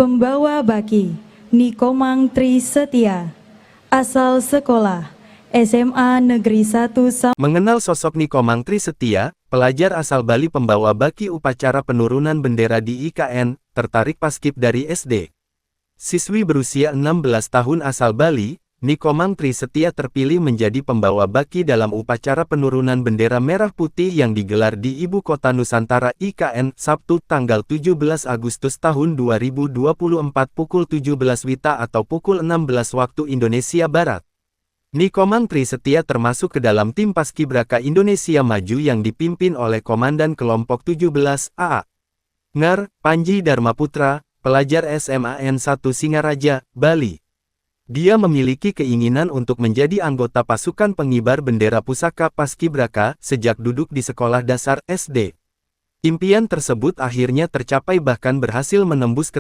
Pembawa baki Nikomang Tri Setia. Asal sekolah SMA Negeri 1 Mengenal sosok Nikomang Tri Setia, pelajar asal Bali pembawa baki upacara penurunan bendera di IKN, tertarik paskib dari SD. Siswi berusia 16 tahun asal Bali, Nikomang Tri Setia terpilih menjadi pembawa baki dalam upacara penurunan bendera merah putih yang digelar di Ibu Kota Nusantara IKN, Sabtu tanggal 17 Agustus tahun 2024 pukul 17 WITA atau pukul 16 waktu Indonesia Barat. Nikomang Tri Setia termasuk ke dalam tim Paskibraka Indonesia Maju yang dipimpin oleh Komandan Kelompok 17 AA. Ngar, Panji Dharmaputra, pelajar SMA N1 Singaraja, Bali. Dia memiliki keinginan untuk menjadi anggota pasukan pengibar bendera pusaka Paskibraka sejak duduk di sekolah dasar SD. Impian tersebut akhirnya tercapai bahkan berhasil menembus ke